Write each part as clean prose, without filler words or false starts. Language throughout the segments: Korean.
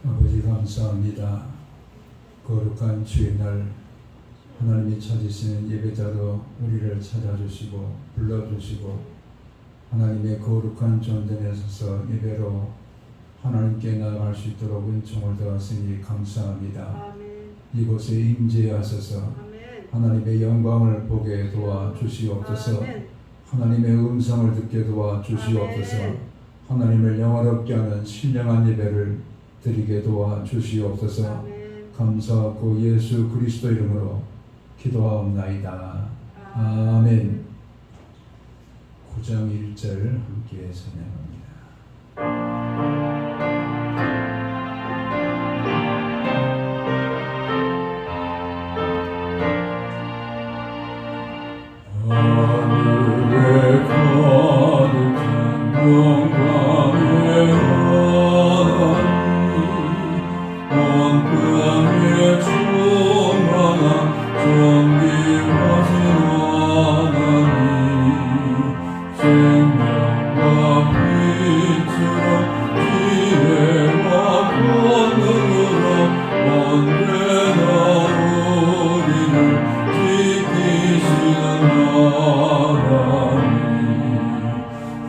아버지 감사합니다. 거룩한 주의 날 하나님이 찾으시는 예배자로 우리를 찾아주시고 불러주시고 하나님의 거룩한 존전에 서서 예배로 하나님께 나아갈 수 있도록 은총을 더하시니 감사합니다. 아멘. 이곳에 임재하셔서 아멘. 하나님의 영광을 보게 도와주시옵소서. 아멘. 하나님의 음성을 듣게 도와주시옵소서. 아멘. 하나님을 영화롭게 하는 신령한 예배를 드리게 도와주시옵소서. 아멘. 감사하고 예수 그리스도 이름으로 기도하옵나이다. 아멘. 9장 1절 함께 찬양합니다. 하늘에 가득한 영광의 하나님, 온 땅에 충만한 존귀하신 하나님, 생명과 빛으로 지혜와 권능으로 언제나 우리를 지키시는 하나님,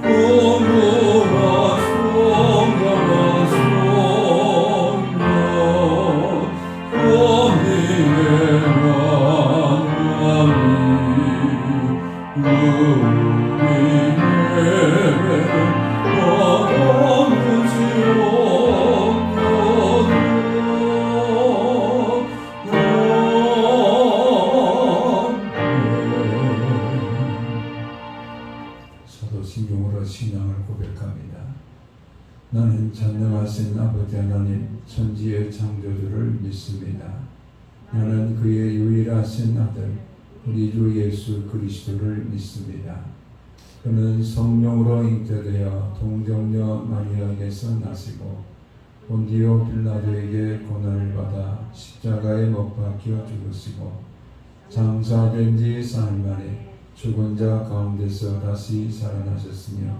공로가 성령과 성령, 권위의 하나님, 우리 예배를 사도신경으로 신앙을 고백합니다. 나는 전능하신 아버지 하나님 천지의 창조주를 믿습니다. 나는 그의 유일하신 아들 우리 주 예수 그리스도를 믿습니다. 그는 성령으로 잉태되어 동정녀 마리아에게서 나시고 본디오 빌라도에게 고난을 받아 십자가에 못 박혀 죽으시고 장사된 지 사흘 만에 죽은 자 가운데서 다시 살아나셨으며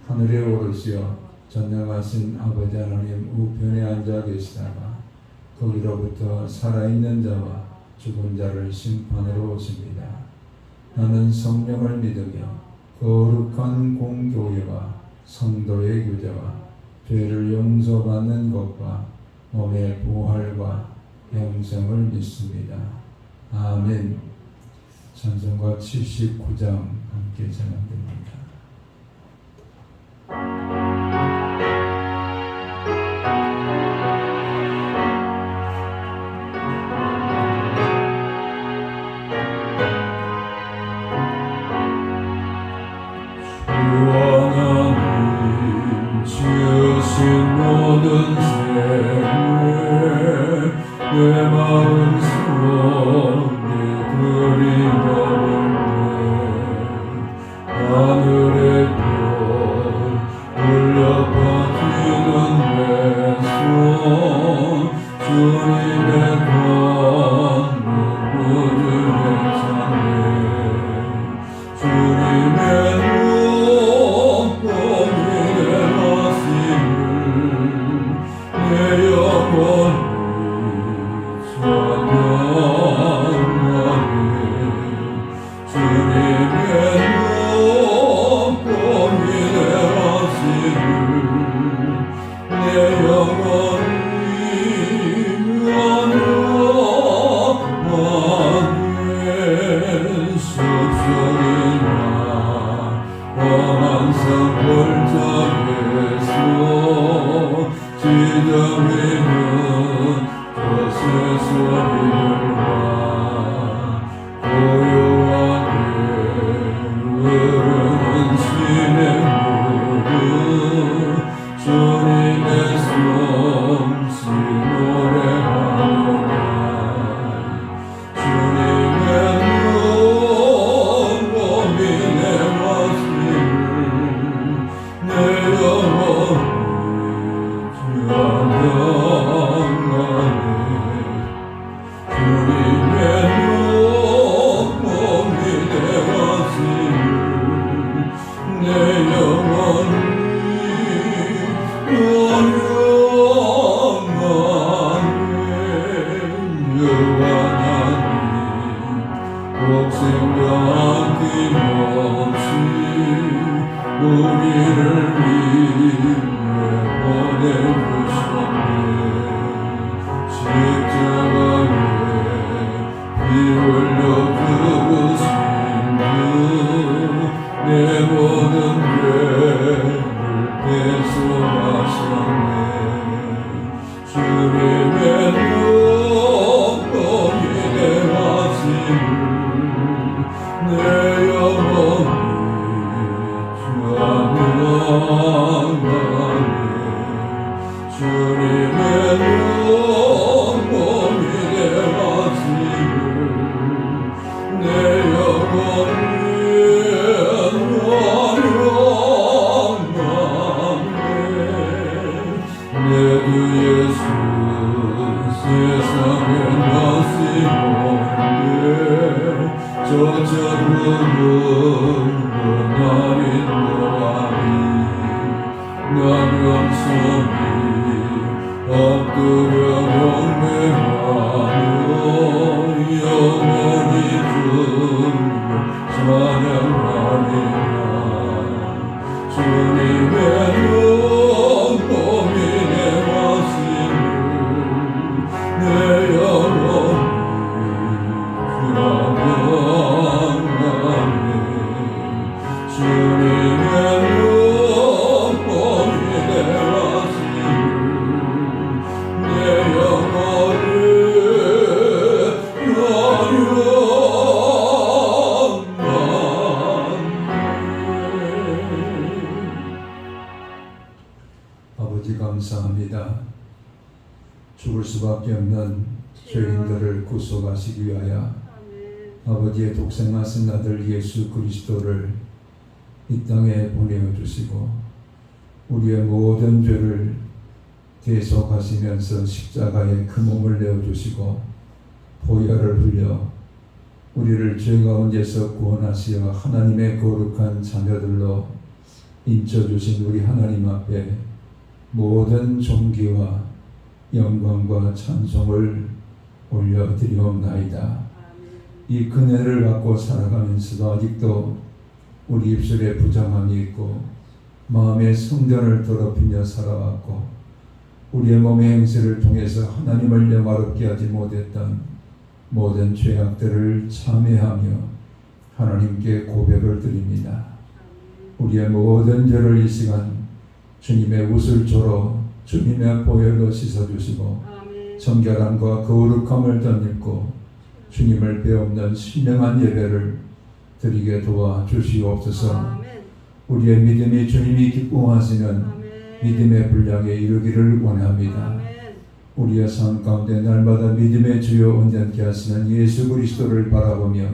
하늘에 오르시어 전능하신 아버지 하나님 우편에 앉아 계시다가 거기로부터 살아있는 자와 죽은 자를 심판으로 오십니다. 나는 성령을 믿으며 거룩한 공교회와 성도의 교제와 죄를 용서받는 것과 몸의 부활과 영생을 믿습니다. 아멘. 찬송가 79장 함께 찬양됩니다. 주신 모든 생을 내 마음속에 그리워볼 때 하늘의 별 울려 퍼지는 내 손 주님의 권능 구주의 찬양 주님의 내 영혼이 찬양하네 주님의 눈뽕이 내하시는 내 영혼이 찬양하네 숲속이나 험한 산 골짜기에서 지저귀는 저새 소리를 봐 고요하게 흐르는 시냇물은 주님의 성시 노래하노라 주님의 눈봄이 내 마시를 내 영혼이 찬양하네 주님의 몸이 되었으니 내 영혼이 화려하네. 내 주 예수 세상에 다시 온데 저처럼은 날인 도하니 나경섬이 엎드려 경배하며 영원히 주님을 찬양하리라. 주님의 몸이 되었으니 내 영혼이 주라하네. 주님의 몸이 되었으니 내 영혼이 아버지 감사합니다. 죽을 수밖에 없는 죄인들을 구속하시기 위하여 아버지의 독생하신 아들 예수 그리스도를 이 땅에 보내주시고 우리의 모든 죄를 대속하시면서 십자가에 그 몸을 내어주시고 보혈을 흘려 우리를 죄 가운데서 구원하시어 하나님의 거룩한 자녀들로 인쳐주신 우리 하나님 앞에 모든 존귀와 영광과 찬송을 올려드리옵나이다. 이 은혜를 받고 살아가면서도 아직도 우리 입술에 부정함이 있고 마음의 성전을 더럽히며 살아왔고 우리의 몸의 행실을 통해서 하나님을 영화롭게 하지 못했던 모든 죄악들을 참회하며 하나님께 고백을 드립니다. 우리의 모든 죄를 이 시간 주님의 우슬초로 주님의 보혈로 씻어주시고 정결함과 거룩함을 덧입고 주님을 배우는 신령한 예배를 드리게 도와주시옵소서. 우리의 믿음이 주님이 기뻐하시는 믿음의 분량에 이르기를 원합니다. 우리의 삶 가운데 날마다 믿음의 주요 온전케 하시는 예수 그리스도를 바라보며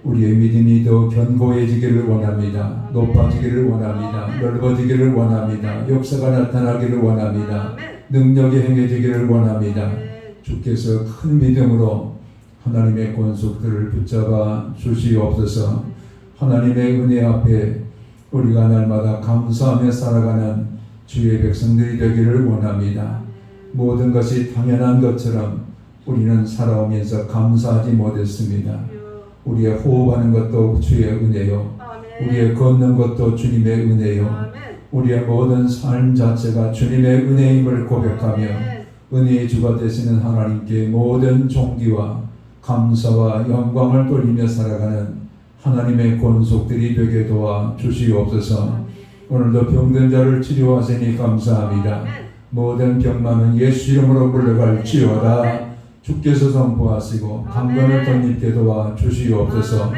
우리의 믿음이 더 견고해지기를 원합니다. 높아지기를 원합니다. 넓어지기를 원합니다. 역사가 나타나기를 원합니다. 능력이 행해지기를 원합니다. 주께서 큰 믿음으로 하나님의 권속들을 붙잡아 주시옵소서. 하나님의 은혜 앞에 우리가 날마다 감사하며 살아가는 주의 백성들이 되기를 원합니다. 모든 것이 당연한 것처럼 우리는 살아오면서 감사하지 못했습니다. 우리의 호흡하는 것도 주의 은혜요, 우리의 걷는 것도 주님의 은혜요, 우리의 모든 삶 자체가 주님의 은혜임을 고백하며 은혜의 주가 되시는 하나님께 모든 존귀와 감사와 영광을 돌리며 살아가는 하나님의 권속들이 되게 도와 주시옵소서. 오늘도 병든 자를 치료하시니 감사합니다. 모든 병만은 예수 이름으로 물러갈지어다. 주께서 선포하시고 강건을 덧입게 도와 주시옵소서.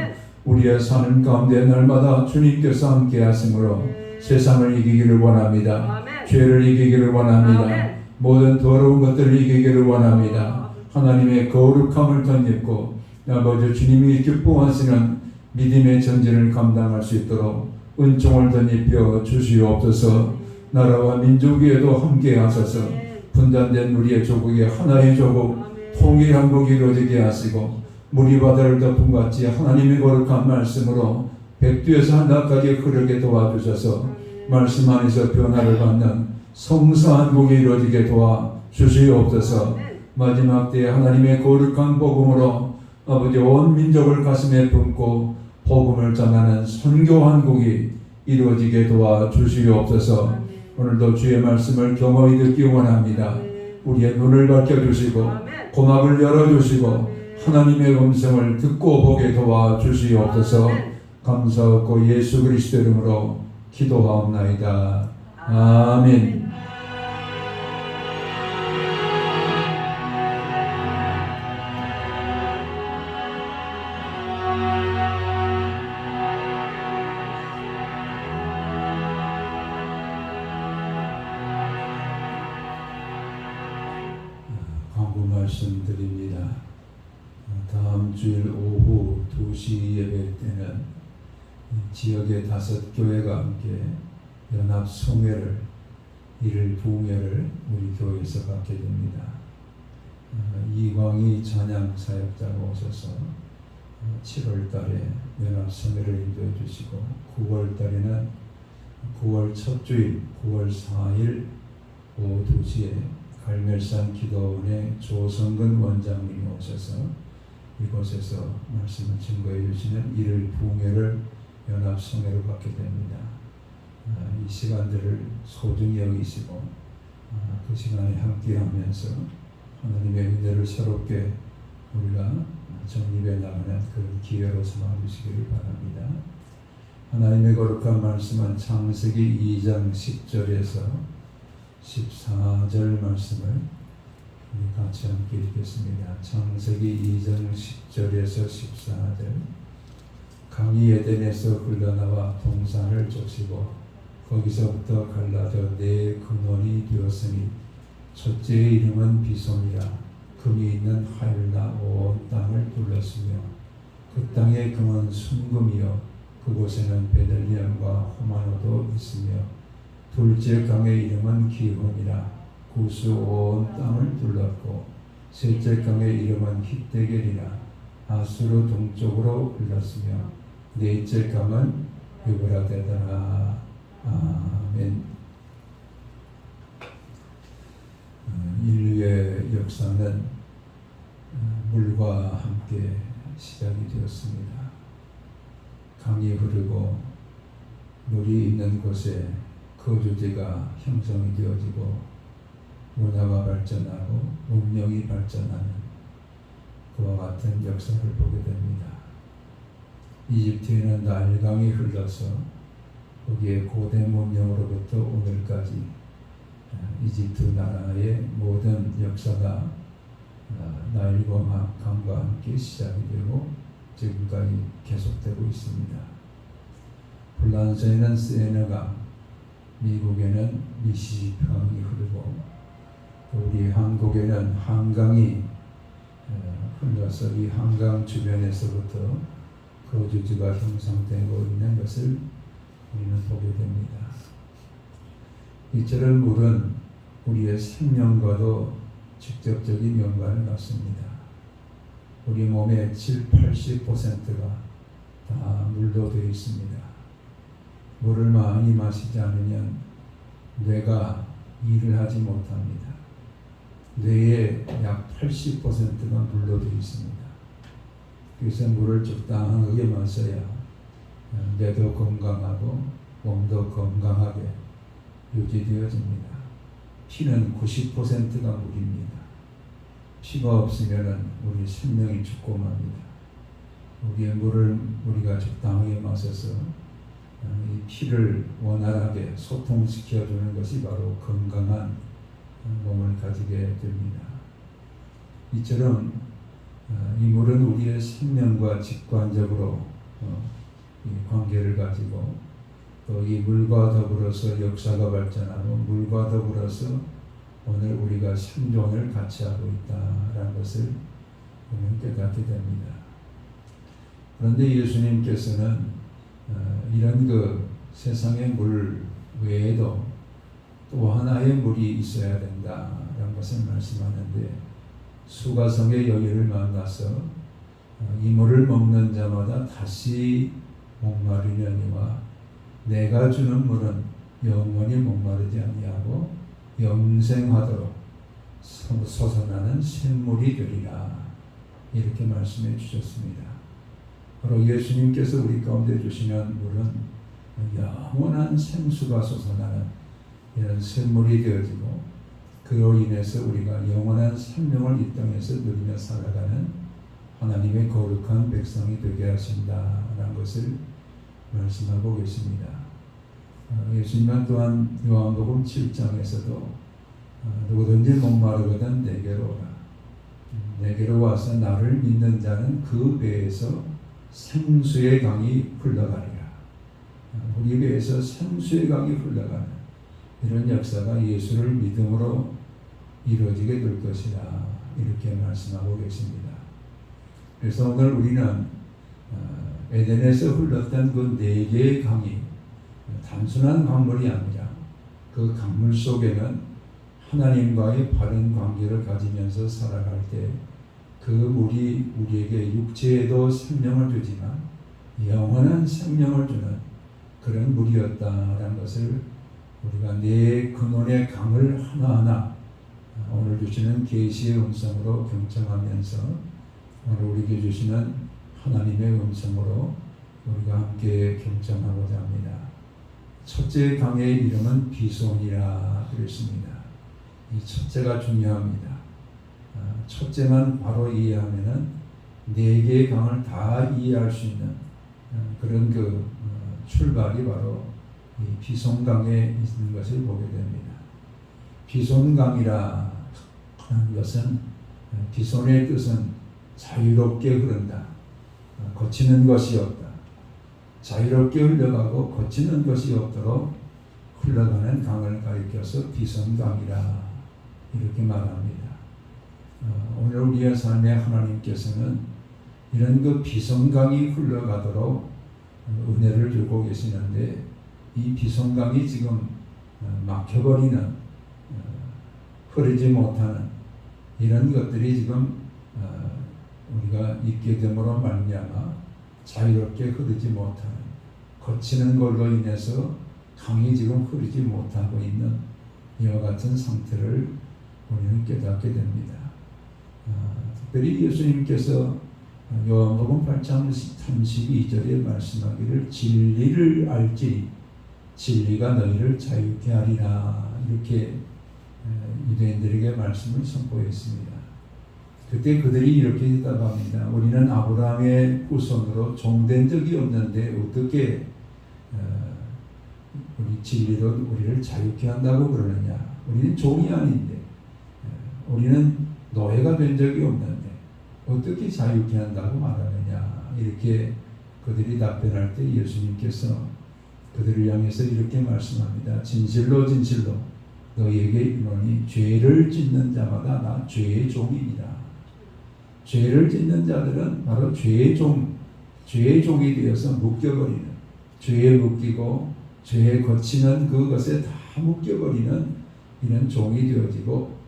우리의 삶 가운데 날마다 주님께서 함께 하심으로 세상을 이기기를 원합니다. 죄를 이기기를 원합니다. 모든 더러운 것들을 이기기를 원합니다. 하나님의 거룩함을 덧입고 아버지 주님이 기뻐하시는 믿음의 전진을 감당할 수 있도록 은총을 덧입혀 주시옵소서. 나라와 민족 위에도 함께 하소서. 분단된 우리의 조국이 하나의 조국 통일한 국이 이루어지게 하시고 물이 바다를 덮음같이 하나님의 거룩한 말씀으로 백두에서 한나까지 흐르게 도와주셔서 말씀 안에서 변화를 받는 성사한 국이 이루어지게 도와주시옵소서. 마지막 때에 하나님의 거룩한 복음으로 아버지 온 민족을 가슴에 품고 복음을 전하는 선교한 국이 이루어지게 도와주시옵소서. 오늘도 주의 말씀을 경험히 듣기 원합니다. 우리의 눈을 밝혀주시고 고막을 열어주시고 하나님의 음성을 듣고 보게 도와주시옵소서. 감사하고 예수 그리스도 이름으로 기도하옵나이다. 아멘. 당부 말씀드립니다. 다음 주일 오후 2시 예배 때는 지역의 5교회가 함께 연합 송회를 일일 부흥회를 우리 교회에서 갖게 됩니다. 이광희 찬양 사역자가 오셔서 7월 달에 연합 송회를 인도해 주시고 9월 달에는 9월 첫 주일 9월 4일 오후 2시에 갈멜산 기도원의 조성근 원장님이 오셔서 이곳에서 말씀을 증거해 주시는 일일 부흥회를 연합 송회로 갖게 됩니다. 이 시간들을 소중히 여기시고 그 시간에 함께하면서 하나님의 은혜를 새롭게 우리가 정립해 나가는 그런 기회로 삼아주시기를 바랍니다. 하나님의 거룩한 말씀은 창세기 2장 10절에서 14절 말씀을 우리 같이 함께 읽겠습니다. 창세기 2장 10절에서 14절. 강이 에덴에서 흘러나와 동산을 적시고 거기서부터 갈라져 네 근원이 되었으니 첫째의 이름은 비손이라. 금이 있는 하일라 온 땅을 둘렀으며 그 땅의 금은 순금이요 그곳에는 베들레헴과 호마노도 있으며 둘째 강의 이름은 기혼이라. 구스 온 땅을 둘렀고 셋째 강의 이름은 히데겔이라. 아수르 동쪽으로 흘렀으며 넷째 강은 유브라데더라. 아멘. 인류의 역사는 물과 함께 시작이 되었습니다. 강이 흐르고 물이 있는 곳에 거주지가 형성이 되어지고 문화가 발전하고 문명이 발전하는 그와 같은 역사를 보게 됩니다. 이집트에는 나일강이 흘러서 거기에 고대 문명으로부터 오늘까지 이집트 나라의 모든 역사가 나일강 강과 함께 시작이 되고 지금까지 계속되고 있습니다. 불란서에는 세너강, 미국에는 미시시피강이 흐르고 우리 한국에는 한강이 흘러서 이 한강 주변에서부터 거주지가 형성되고 있는 것을 우리는 보게 됩니다. 이처럼 물은 우리의 생명과도 직접적인 연관을 갖습니다. 우리 몸의 70~80%가 다 물로 되어 있습니다. 물을 많이 마시지 않으면 뇌가 일을 하지 못합니다. 뇌의 약 80%가 물로 되어 있습니다. 그래서 물을 적당하게 마셔야 뇌도 건강하고 몸도 건강하게 유지되어집니다. 피는 90%가 물입니다. 피가 없으면 우리 생명이 죽고 맙니다. 우리의 물을 우리가 적당하게 마셔서 이 피를 원활하게 소통시켜주는 것이 바로 건강한 몸을 가지게 됩니다. 이처럼 이 물은 우리의 생명과 직관적으로 관계를 가지고 또 이 물과 더불어서 역사가 발전하고 물과 더불어서 오늘 우리가 생존을 같이 하고 있다라는 것을 우리는 깨닫게 됩니다. 그런데 예수님께서는 이런 그 세상의 물 외에도 또 하나의 물이 있어야 된다라는 것을 말씀하는데 수가성의 여인을 만나서 이 물을 먹는 자마다 다시 목마르려니와 내가 주는 물은 영원히 목마르지 아니하고 영생하도록 솟아나는 샘물이 되리라 이렇게 말씀해 주셨습니다. 바로 예수님께서 우리 가운데 주시는 물은 영원한 생수가 솟아나는 이런 샘물이 되어지고 그로 인해서 우리가 영원한 생명을 이 땅에서 누리며 살아가는 하나님의 거룩한 백성이 되게 하신다라는 것을 말씀하고 계십니다. 예수님은 또한 요한복음 7장에서도 누구든지 목마르거든 내게로 오라. 내게로 와서 나를 믿는 자는 그 배에서 생수의 강이 흘러가리라. 우리 배에서 생수의 강이 흘러가는 이런 역사가 예수를 믿음으로 이루어지게 될 것이라 이렇게 말씀하고 계십니다. 그래서 오늘 우리는 에덴에서 흘렀던 그 네 개의 강이 단순한 강물이 아니라 그 강물 속에는 하나님과의 바른 관계를 가지면서 살아갈 때 그 물이 우리에게 육체에도 생명을 주지만 영원한 생명을 주는 그런 물이었다라는 것을 우리가 네 근원의 강을 하나하나 오늘 주시는 계시의 음성으로 경청하면서 오늘 우리에게 주시는 하나님의 음성으로 우리가 함께 경청하고자 합니다. 첫째 강의 이름은 비손이라 그랬습니다. 이 첫째가 중요합니다. 첫째만 바로 이해하면은 네 개의 강을 다 이해할 수 있는 그런 출발이 바로 이 비손강에 있는 것을 보게 됩니다. 비손강이라 하는 것은 비손의 뜻은 자유롭게 흐른다. 거치는 것이 없다. 자유롭게 흘러가고 거치는 것이 없도록 흘러가는 강을 가리켜서 비손강이라 이렇게 말합니다. 오늘 우리의 삶에 하나님께서는 이런 그 비손강이 흘러가도록 은혜를 주고 계시는데 이 비손강이 지금 막혀버리는 흐르지 못하는 이런 것들이 지금 우리가 있게 됨으로 말미암아 자유롭게 흐르지 못하는 거치는 걸로 인해서 강이 지금 흐르지 못하고 있는 이와 같은 상태를 우리는 깨닫게 됩니다. 특별히 예수님께서 요한복음 8장 32절에 말씀하기를 진리를 알지 진리가 너희를 자유케 하리라 이렇게 유대인들에게 말씀을 선포했습니다. 그때 그들이 이렇게 대답합니다. 우리는 아브라함의 후손으로 종된 적이 없는데 어떻게 우리 진리로 우리를 자유케 한다고 그러느냐. 우리는 종이 아닌데 우리는 노예가 된 적이 없는데 어떻게 자유케 한다고 말하느냐. 이렇게 그들이 답변할 때 예수님께서 그들을 향해서 이렇게 말씀합니다. 진실로 진실로 너희에게 이르노니 죄를 짓는 자마다 나 죄의 종이니라. 죄를 짓는 자들은 바로 죄의 종이 되어서 묶여버리는, 죄에 묶이고 죄에 거치는 그것에 다 묶여버리는 이런 종이 되어지고,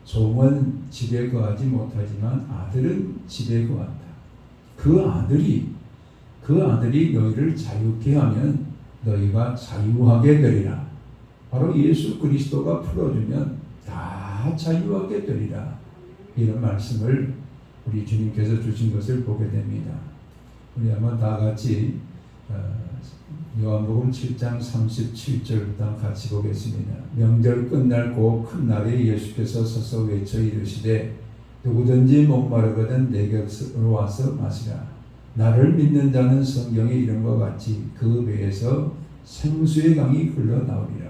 종은 집에 거하지 못하지만 아들은 집에 거한다. 그 아들이 너희를 자유케 하면 너희가 자유하게 되리라. 바로 예수 그리스도가 풀어주면 다 자유하게 되리라. 이런 말씀을 우리 주님께서 주신 것을 보게 됩니다. 우리 한번 다 같이 요한복음 7장 37절부터 같이 보겠습니다. 명절 끝날 고 큰 날에 예수께서 서서 외쳐 이르시되 누구든지 목마르거든 내 곁으로 와서 마시라. 나를 믿는 자는 성경에 이른 것 같이 그 배에서 생수의 강이 흘러나오리라.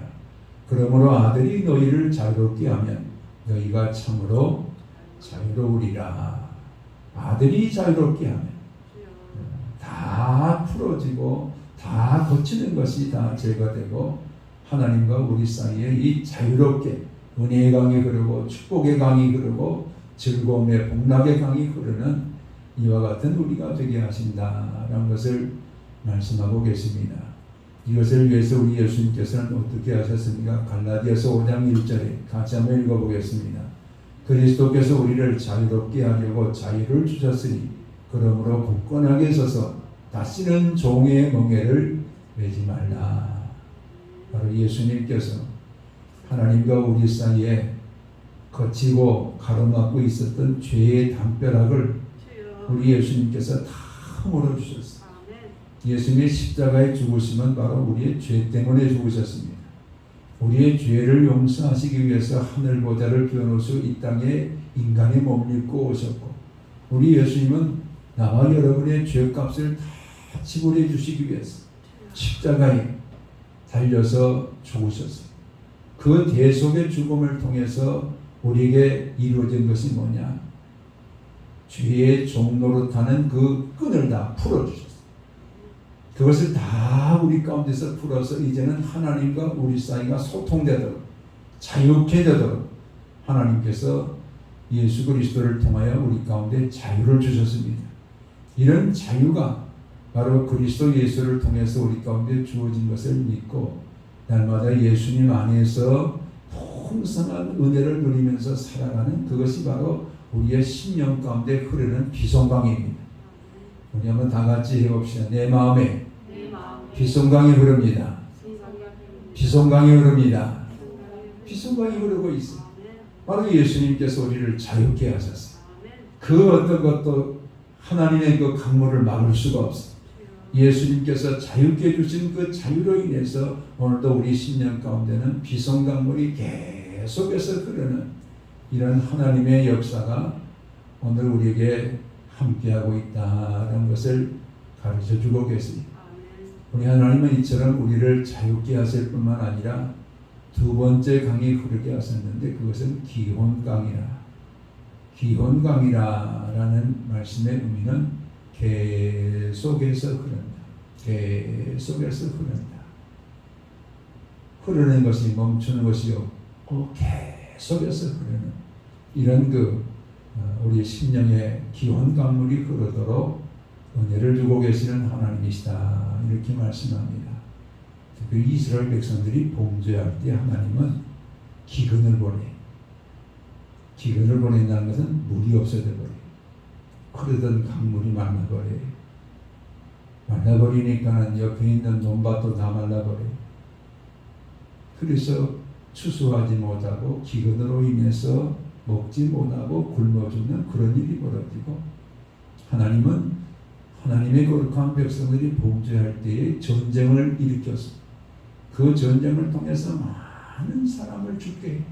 그러므로 아들이 너희를 자유롭게 하면 너희가 참으로 자유로우리라. 아들이 자유롭게 하면 다 풀어지고 다 거치는 것이 다 제거되고 하나님과 우리 사이에 이 자유롭게 은혜의 강이 흐르고 축복의 강이 흐르고 즐거움의 복락의 강이 흐르는 이와 같은 우리가 되게 하신다라는 것을 말씀하고 계십니다. 이것을 위해서 우리 예수님께서는 어떻게 하셨습니까? 갈라디아서 5장 1절에 같이 한번 읽어보겠습니다. 그리스도께서 우리를 자유롭게 하려고 자유를 주셨으니 그러므로 굳건하게 서서 다시는 종의 멍에를 매지 말라. 바로 예수님께서 하나님과 우리 사이에 거치고 가로막고 있었던 죄의 담벼락을 우리 예수님께서 다 물어주셨어요. 예수님의 십자가의 죽으심은 바로 우리의 죄 때문에 죽으셨습니다. 우리의 죄를 용서하시기 위해서 하늘보좌를 비워놓으시고 이 땅에 인간의 몸을 입고 오셨고, 우리 예수님은 나와 여러분의 죄값을 다 지불해 주시기 위해서 십자가에 달려서 죽으셨어요. 그 대속의 죽음을 통해서 우리에게 이루어진 것이 뭐냐? 죄의 종노릇하는 그 끈을 다 풀어주셨어요. 그것을 다 우리 가운데서 풀어서 이제는 하나님과 우리 사이가 소통되도록 자유케 되도록 하나님께서 예수 그리스도를 통하여 우리 가운데 자유를 주셨습니다. 이런 자유가 바로 그리스도 예수를 통해서 우리 가운데 주어진 것을 믿고 날마다 예수님 안에서 풍성한 은혜를 누리면서 살아가는 그것이 바로 우리의 심령 가운데 흐르는 비송강입니다. 우리 한번 다 같이 해봅시다. 내 마음에 비송강이 흐릅니다. 비송강이 흐릅니다. 비송강이 흐르고 있어요. 바로 예수님께서 우리를 자유케 하셨어요. 그 어떤 것도 하나님의 그 강물을 막을 수가 없어요. 예수님께서 자유케 주신 그 자유로 인해서 오늘도 우리 심령 가운데는 비송강물이 계속해서 흐르는 이런 하나님의 역사가 오늘 우리에게 함께하고 있다는 것을 가르쳐주고 계십니다. 우리 하나님은 이처럼 우리를 자유케 하실 뿐만 아니라 두 번째 강이 흐르게 하셨는데 그것은 기혼강이라. 기혼강이라는 말씀의 의미는 계속해서 흐른다. 계속해서 흐른다. 흐르는 것이 멈추는 것이 없고 계속해서 흐르는 이런 우리 심령의 기혼 강물이 흐르도록 은혜를 주고 계시는 하나님이시다. 이렇게 말씀합니다. 특별히 이스라엘 백성들이 범죄할 때 하나님은 기근을 보내. 기근을 보낸다는 것은 물이 없어져 버려요. 흐르던 강물이 말라버려요. 말라버리니까 옆에 있는 논밭도 다 말라버려요. 그래서 추수하지 못하고 기근으로 인해서 먹지 못하고 굶어 죽는 그런 일이 벌어지고 하나님은 하나님의 거룩한 백성들이 범죄할 때에 전쟁을 일으켰습니다. 그 전쟁을 통해서 많은 사람을 죽게 해요.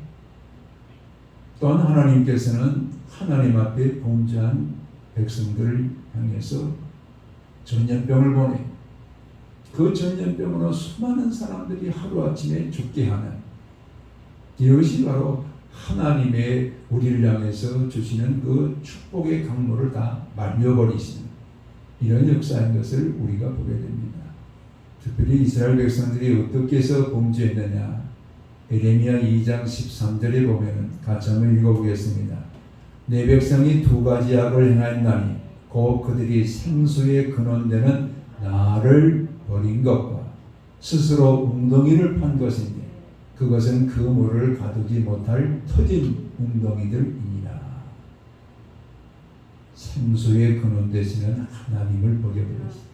또한 하나님께서는 하나님 앞에 범죄한 백성들을 향해서 전염병을 보내 그 전염병으로 수많은 사람들이 하루아침에 죽게 하는 이것이 바로 하나님의 우리를 향해서 주시는 그 축복의 강물을 다 말려버리시는 이런 역사인 것을 우리가 보게 됩니다. 특별히 이스라엘 백성들이 어떻게 해서 범죄했느냐 에레미야 2장 13절에 보면 같이 한번 읽어보겠습니다. 내 백성이 두 가지 악을 행하였나니 곧 그들이 생수의 근원되는 나를 버린 것과 스스로 웅덩이를 판 것인데 그것은 그 물을 가두지 못할 터진 웅덩이들이니라. 생수의 근원 되시는 하나님을 버려버렸습니다.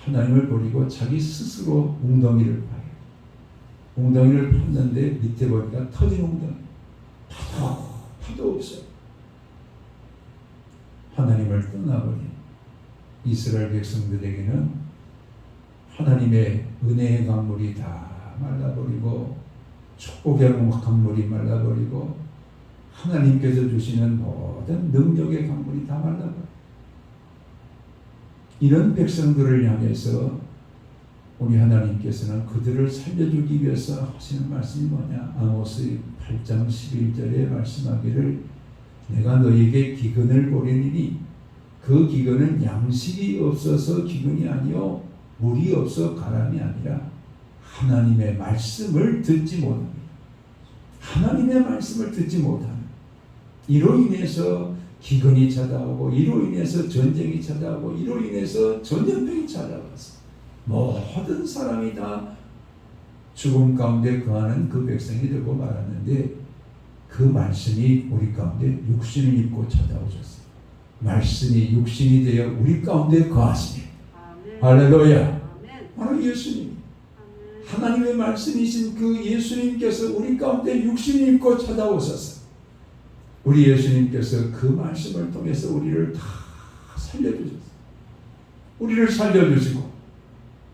하나님을 버리고 자기 스스로 웅덩이를 파요. 웅덩이를 팠는데 밑에 보니까 터진 웅덩이. 파도 없어요. 하나님을 떠나버린 이스라엘 백성들에게는 하나님의 은혜의 강물이 다 말라버리고 축복의 강물이 말라버리고 하나님께서 주시는 모든 능력의 강물이 다 말라버려. 이런 백성들을 향해서 우리 하나님께서는 그들을 살려주기 위해서 하시는 말씀이 뭐냐? 아모스 8장 11절에 말씀하기를 내가 너에게 기근을 보내리니 그 기근은 양식이 없어서 기근이 아니요 물이 없어 가람이 아니라 하나님의 말씀을 듣지 못합니다. 하나님의 말씀을 듣지 못하는 이로 인해서 기근이 찾아오고 이로 인해서 전쟁이 찾아오고 이로 인해서 전염병이 찾아왔어. 모든 사람이 다 죽음 가운데 거하는 그 백성이 되고 말았는데 그 말씀이 우리 가운데 육신을 입고 찾아오셨어요. 말씀이 육신이 되어 우리 가운데 거하시니 할렐루야. 바로 예수님 하나님의 말씀이신 그 예수님께서 우리 가운데 육신을 입고 찾아오셨어요. 우리 예수님께서 그 말씀을 통해서 우리를 다 살려주셨어요. 우리를 살려주시고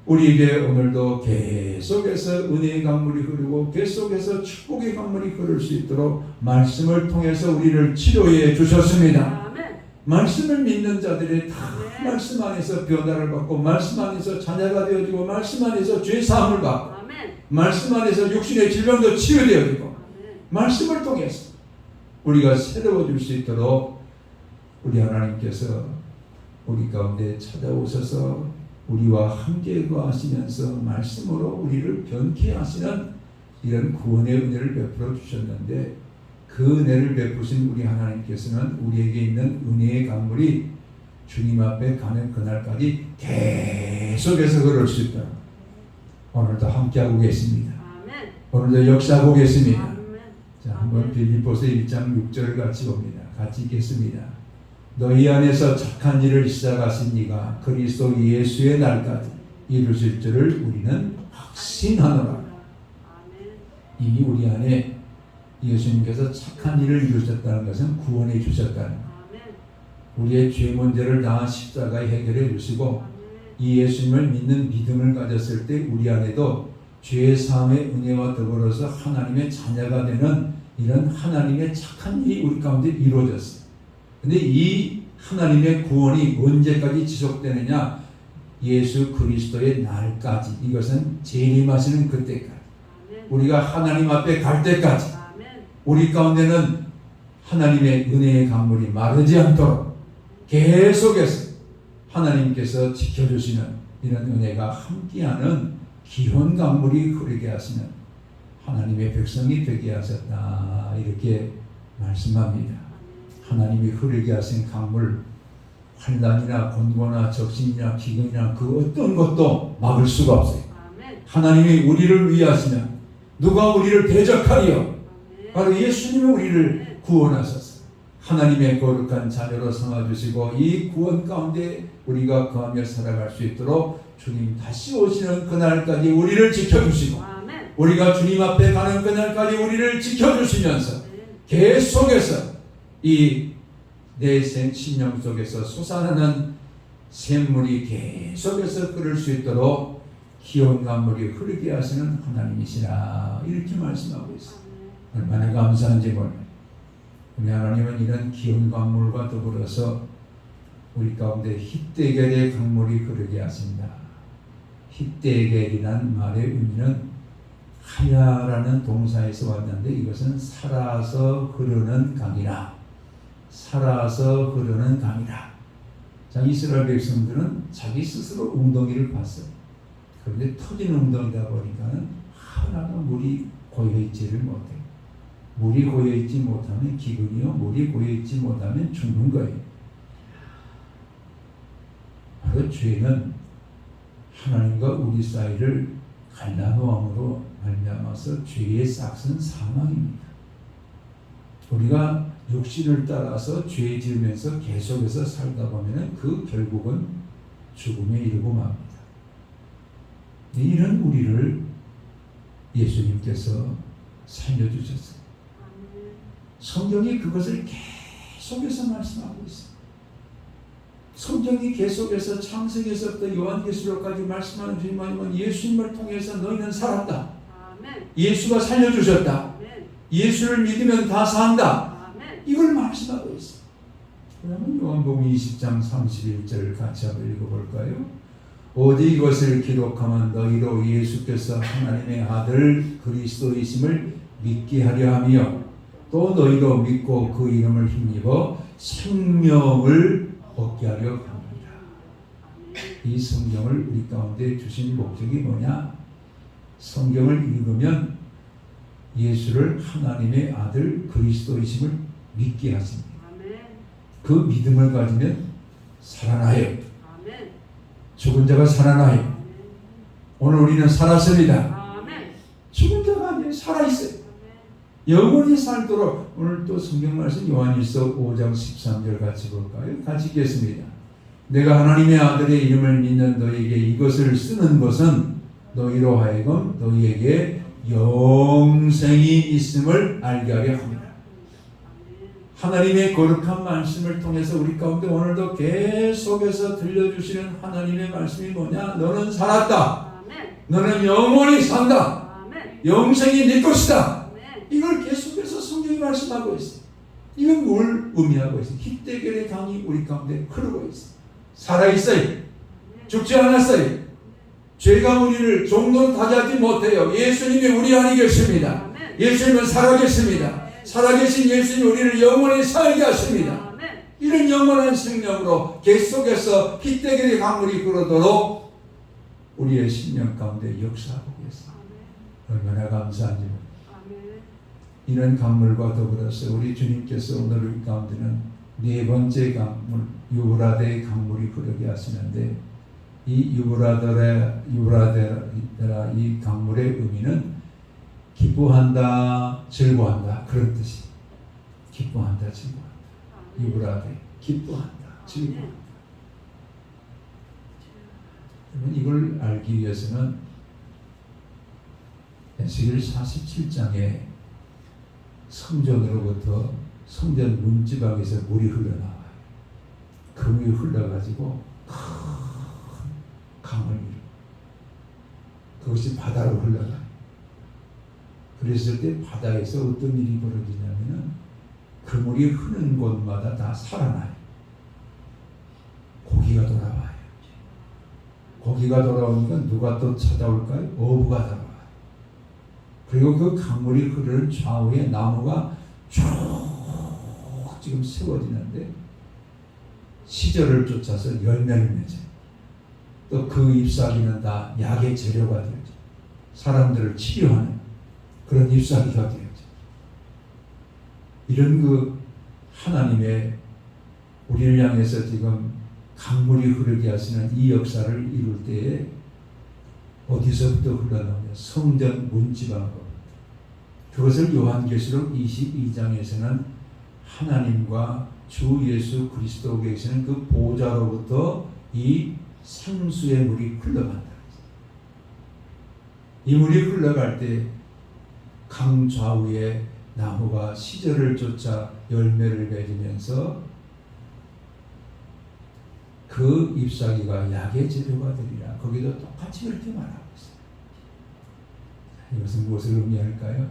우리에게 오늘도 계속해서 은혜의 강물이 흐르고 계속해서 축복의 강물이 흐를 수 있도록 말씀을 통해서 우리를 치료해 주셨습니다. 아멘. 말씀을 믿는 자들이 다 말씀 안에서 변화를 받고 말씀 안에서 자녀가 되어지고 말씀 안에서 죄사함을 받고 아멘. 말씀 안에서 육신의 질병도 치유되어지고 아멘. 말씀을 통해서 우리가 새로워질 수 있도록 우리 하나님께서 우리 가운데 찾아오셔서 우리와 함께 거하시면서 말씀으로 우리를 변케 하시는 이런 구원의 은혜를 베풀어 주셨는데 그 은혜를 베푸신 우리 하나님께서는 우리에게 있는 은혜의 강물이 주님 앞에 가는 그날까지 계속해서 흐를 수 있도록 오늘도 함께하고 계십니다. 오늘도 역사하고 계십니다. 자, 한번 빌립보서 1장 6절을 같이 봅니다. 같이 읽겠습니다. 너희 안에서 착한 일을 시작하신 이가 그리스도 예수의 날까지 이루실 줄을 우리는 확신하노라. 이미 우리 안에 예수님께서 착한 일을 이루셨다는 것은 구원해 주셨다는 것. 우리의 죄 문제를 다 십자가에 해결해 주시고 이 예수님을 믿는 믿음을 가졌을 때 우리 안에도 죄의 사함의 은혜와 더불어서 하나님의 자녀가 되는 이런 하나님의 착한 일이 우리 가운데 이루어졌어요. 근데 이 하나님의 구원이 언제까지 지속되느냐? 예수 그리스도의 날까지. 이것은 재림하시는 그때까지. 우리가 하나님 앞에 갈 때까지. 우리 가운데는 하나님의 은혜의 강물이 마르지 않도록 계속해서 하나님께서 지켜주시는 이런 은혜가 함께하는 기원 강물이 흐르게 하시는 하나님의 백성이 되게 하셨다. 이렇게 말씀합니다. 하나님이 흐르게 하신 강물, 환난이나 권고나 적신이나 기근이나 그 어떤 것도 막을 수가 없어요. 하나님이 우리를 위하시면 누가 우리를 대적하리요? 바로 예수님이 우리를 구원하셨어요. 하나님의 거룩한 자녀로 삼아주시고 이 구원 가운데 우리가 거하며 살아갈 수 있도록 주님 다시 오시는 그날까지 우리를 지켜주시고 우리가 주님 앞에 가는 그날까지 우리를 지켜주시면서 계속해서 이 내 심령 속에서 솟아나는 샘물이 계속해서 흐를 수 있도록 기온 강물이 흐르게 하시는 하나님이시라 이렇게 말씀하고 있어요. 얼마나 감사한지 몰라요. 우리 하나님은 이런 기온 강물과 더불어서 우리 가운데 힛대겔의 강물이 흐르게 하신다. 힛대겔이란 말의 의미는 하야라는 동사에서 왔는데 이것은 살아서 흐르는 강이라. 살아서 흐르는 강이라. 자, 이스라엘 백성들은 자기 스스로 웅덩이를 봤어요. 그런데 터진 웅덩이다 보니까는 하나도 물이 고여있지를 못해요. 물이 고여있지 못하면 기근이요, 물이 고여있지 못하면 죽는 거예요. 바로 죄는 하나님과 우리 사이를 갈라놓음으로 말미암아서 죄의 싹은 사망입니다. 우리가 육신을 따라서 죄 지으면서 계속해서 살다 보면 그 결국은 죽음에 이르고 맙니다. 이런 우리를 예수님께서 살려주셨어요. 성경이 그것을 계속해서 말씀하고 있어요. 성경이 계속해서 창세기에서부터 요한계시록까지 말씀하는 주님은 예수님을 통해서 너희는 살았다. 예수가 살려주셨다. 예수를 믿으면 다 산다. 이걸 말씀하고 있어요. 그러면 요한복음 20장 31절 같이 한번 읽어볼까요? 오직 이것을 기록하면 너희로 예수께서 하나님의 아들 그리스도이심을 믿게 하려 하며 또 너희로 믿고 그 이름을 힘입어 생명을 얻게 하려 합니다. 이 성경을 우리 가운데 주신 목적이 뭐냐? 성경을 읽으면 예수를 하나님의 아들 그리스도이심을 믿게 하십니다. 그 믿음을 가지면 살아나요. 죽은 자가 살아나요. 오늘 우리는 살았습니다. 죽은 자가 아니에요. 살아있어요. 영원히 살도록 오늘 또 성경 말씀 요한일서 5장 13절 같이 볼까요? 같이 읽겠습니다. 내가 하나님의 아들의 이름을 믿는 너희에게 이것을 쓰는 것은 너희로 하여금 너희에게 영생이 있음을 알게 하려 합니다. 하나님의 거룩한 말씀을 통해서 우리 가운데 오늘도 계속해서 들려주시는 하나님의 말씀이 뭐냐? 너는 살았다. 너는 영원히 산다. 영생이 네 것이다. 이걸 계속해서 성경이 말씀하고 있어요. 이건 뭘 의미하고 있어요? 힛대겔의 강이 우리 가운데 흐르고 있어요. 살아있어요. 죽지 않았어요. 죄가 우리를 종로 타지하지 못해요. 예수님이 우리 안에 계십니다. 예수님은 살아계십니다. 살아계신 예수님이 우리를 영원히 살게 하십니다. 이런 영원한 생명으로 계속해서 힛대겔의 강물이 흐르도록 우리의 심령 가운데 역사하고 계십니다. 얼마나 감사한지. 이런 강물과 더불어서 우리 주님께서 오늘 우리 가운데는 네 번째 강물 유브라데 강물이 흐르게 하시는데, 이 유브라데라 이 강물의 의미는 기뻐한다, 즐거워한다 그런 뜻이. 기뻐한다, 즐거워한다. 유브라데 기뻐한다, 즐거워한다. 그러면 이걸 알기 위해서는 에스겔 47장에 성전으로부터 성전 문지방에서 물이 흘러나와요. 그 물이 흘러가지고 큰 강을 이루고 그것이 바다로 흘러가요. 그랬을 때 바다에서 어떤 일이 벌어지냐면은 그 물이 흐르는 곳마다 다 살아나요. 고기가 돌아와요. 고기가 돌아오니까 누가 또 찾아올까요? 어부가 돌아와요. 그리고 그 강물이 흐르는 좌우에 나무가 쭉 지금 세워지는데 시절을 쫓아서 열매를 맺어요. 또 그 잎사귀는 다 약의 재료가 되죠. 사람들을 치료하는 그런 잎사귀가 되죠. 이런 그 하나님의 우리를 향해서 지금 강물이 흐르게 하시는 이 역사를 이룰 때에 어디서부터 흘러나오냐? 성전 문지방으로. 그것을 요한계시록 22장에서는 하나님과 주 예수 그리스도 계시는 그 보좌로부터 이 생수의 물이 흘러간다. 이 물이 흘러갈 때 강 좌우에 나무가 시절을 쫓아 열매를 맺으면서 그 잎사귀가 약의 재료가 되리라. 거기도 똑같이 그렇게 말하고 있어요. 이것은 무엇을 의미할까요?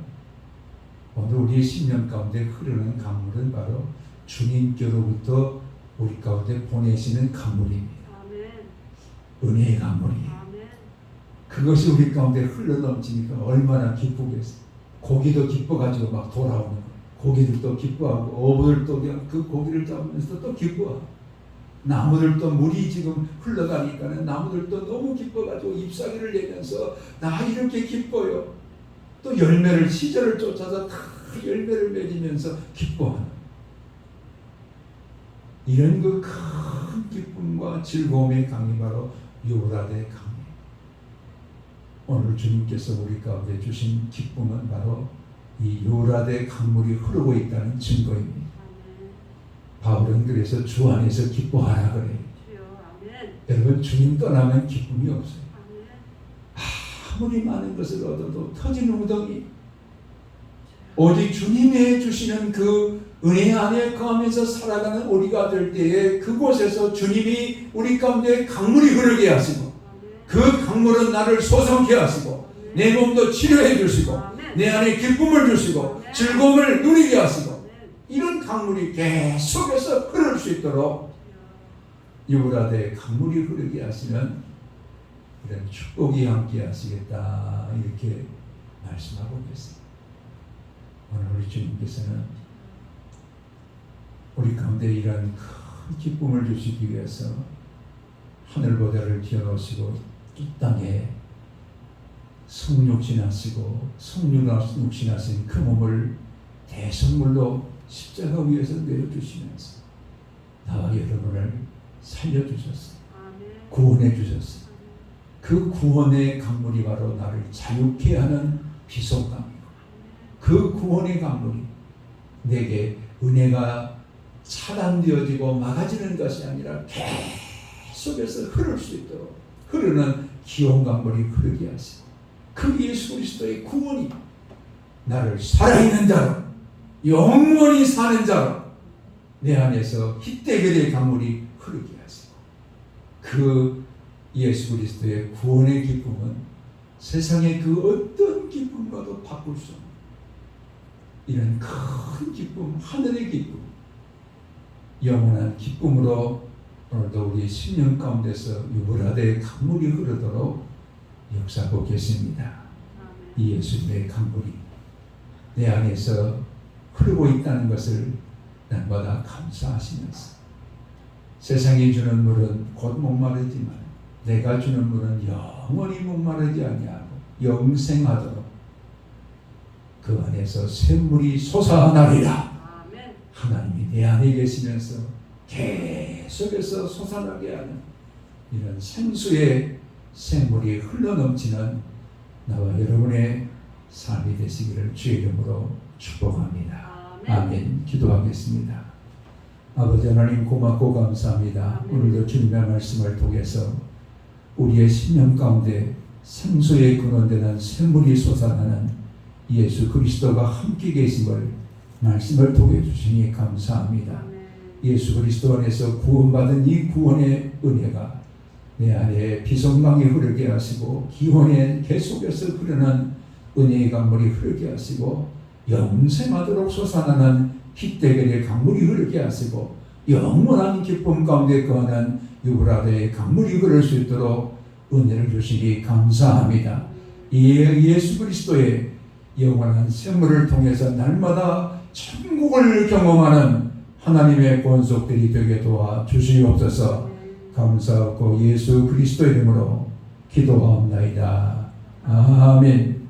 오늘 우리의 심령 가운데 흐르는 강물은 바로 주님께로부터 우리 가운데 보내시는 강물입니다. 은혜의 강물이에요. 그것이 우리 가운데 흘러넘치니까 얼마나 기쁘겠어요. 고기도 기뻐가지고 막 돌아오는 거예요. 고기들도 기뻐하고 어부들도 그 고기를 잡으면서 또 기뻐하고 나무들도 물이 지금 흘러가니까는 나무들도 너무 기뻐가지고 잎사귀를 내면서 나 이렇게 기뻐요. 또 열매를 시절을 쫓아서 다 열매를 맺으면서 기뻐하는 이런 그 큰 기쁨과 즐거움의 강이 바로 유브라데 강이에요. 오늘 주님께서 우리 가운데 주신 기쁨은 바로 이 유브라데 강물이 흐르고 있다는 증거입니다. 바울은 그래서 주 안에서 기뻐하라 그래요. 여러분 주님 떠나면 기쁨이 없어요. 아무리 많은 것을 얻어도 터지는 우덩이, 오직 주님의 주시는 그 은혜 안에 거하면서 살아가는 우리가 될 때에 그곳에서 주님이 우리 가운데 강물이 흐르게 하시고 그 강물은 나를 소성케 하시고 내 몸도 치료해 주시고 내 안에 기쁨을 주시고 즐거움을 누리게 하시고 이런 강물이 계속해서 흐를 수 있도록 유브라데 강물이 흐르게 하시면 이런 축복이 함께 하시겠다 이렇게 말씀하고 계십니다. 오늘 우리 주님께서는 우리 가운데 이런 큰 기쁨을 주시기 위해서 하늘보다를 튀어놓으시고 이 땅에 성육신하시고 성육신하신 그 몸을 대성물로 십자가 위에서 내려주시면서 나와 여러분을 살려주셨어요. 구원해 주셨어요. 그 구원의 강물이 바로 나를 자유케 하는 비속강이고 그 구원의 강물이 내게 은혜가 차단되어지고 막아지는 것이 아니라 계속해서 흐를 수 있도록 흐르는 기온 강물이 흐르게 하시고 그 예수 그리스도의 구원이 나를 살아있는 자로 영원히 사는 자로 내 안에서 희대결의 강물이 흐르게 하시고 그 예수 그리스도의 구원의 기쁨은 세상의 그 어떤 기쁨과도 바꿀 수 없는 이런 큰 기쁨, 하늘의 기쁨, 영원한 기쁨으로 오늘도 우리 심령 가운데서 유브라데 강물이 흐르도록 역사하고 계십니다. 이 예수님의 강물이 내 안에서 흐르고 있다는 것을 날마다 감사하시면서 세상이 주는 물은 곧 목마르지만 내가 주는 물은 영원히 목마르지 아니하고 영생하도록 그 안에서 샘물이 솟아나리라. 아멘. 하나님이 내 안에 계시면서 계속해서 솟아나게 하는 이런 생수의 샘물이 흘러넘치는 나와 여러분의 삶이 되시기를 주의 이름으로 축복합니다. 아멘. 기도하겠습니다. 아버지 하나님 고맙고 감사합니다. 아멘. 오늘도 주님의 말씀을 통해서 우리의 심령 가운데 생수의 근원되는 샘물이 솟아나는 예수 그리스도가 함께 계심을 말씀을 통해 주시니 감사합니다. 아멘. 예수 그리스도 안에서 구원받은 이 구원의 은혜가 내 안에 비성강이 흐르게 하시고 기원에 계속해서 흐르는 은혜의 강물이 흐르게 하시고 영생하도록 솟아나는 희대결의 강물이 흐르게 하시고 영원한 기쁨 가운데 거하는 유브라데의 강물이 흐를 수 있도록 은혜를 주시니 감사합니다. 예수 그리스도의 영원한 샘물을 통해서 날마다 천국을 경험하는 하나님의 권속들이 되게 도와 주시옵소서. 감사하고 예수 그리스도 이름으로 기도하옵나이다. 아멘.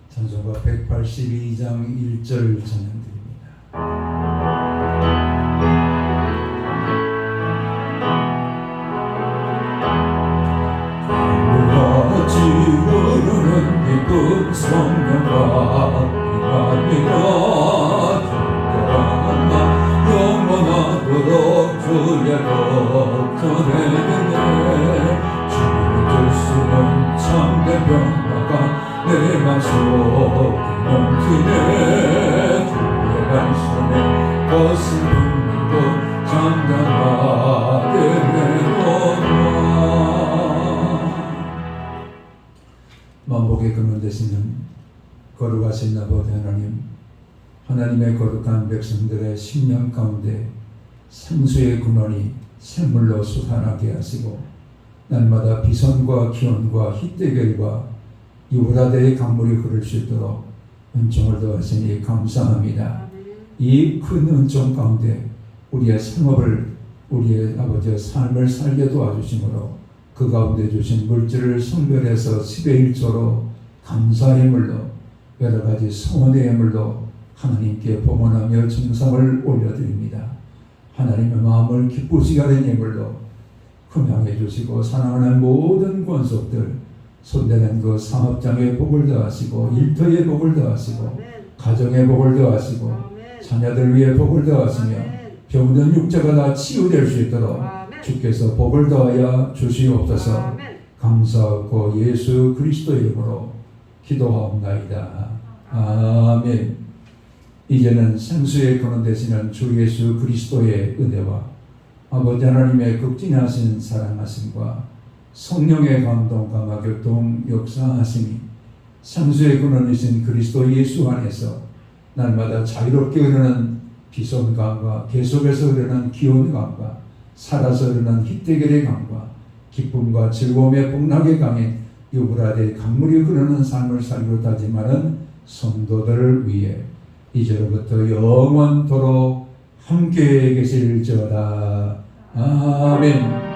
찬송가 182장 1절 찬양드립니다. 같이 흐르는 기쁜 성령과 피나니가 주께만 영원하도록 주의 것 전해드네. 주님의 뜻은 참된 변화가 내 맘속에 넘치네. 주의 말씀에 거친 분명도 잠잠하게 내놓아. 만복의 근원 되시는 거룩하신 아버지 하나님, 하나님의 거룩한 백성들의 심령 가운데 생수의 근원이 샘물로 솟아나게 하시고 날마다 비선과 기온과 희대결과 유브라데의 강물이 흐를 수 있도록 은총을 더하시니 감사합니다. 이 큰 은총 가운데 우리의 생업을, 우리의 아버지의 삶을 살게 도와주심으로 그 가운데 주신 물질을 성별해서 10의 1조로 감사의 물로 여러 가지 성원의 물로 하나님께 봉헌하며 정성을 올려드립니다. 하나님의 마음을 기쁘시게 하는 예물로 흠양해 주시고 사랑하는 모든 권속들 손대는 그 사업장의 복을 더하시고 일터의 복을 더하시고 가정의 복을 더하시고 자녀들 위해 복을 더하시며 병든 육체가 다 치유될 수 있도록 주께서 복을 더하여 주시옵소서. 감사하고 예수 그리스도 이름으로 기도하옵나이다. 아멘. 이제는 생수의 근원 되시는 주 예수 그리스도의 은혜와 아버지 하나님의 극진하신 사랑하심과 성령의 감동 감화교통 역사하심이 생수의 근원이신 그리스도 예수 안에서 날마다 자유롭게 흐르는 비손강과 계속해서 흐르는 기온강과 살아서 흐르는 희대결의 강과 기쁨과 즐거움의 복락의 강에 유브라데 강물이 흐르는 삶을 살고 다짐하는 성도들을 위해 이제로부터 영원토록 함께 계실지어다. 아멘.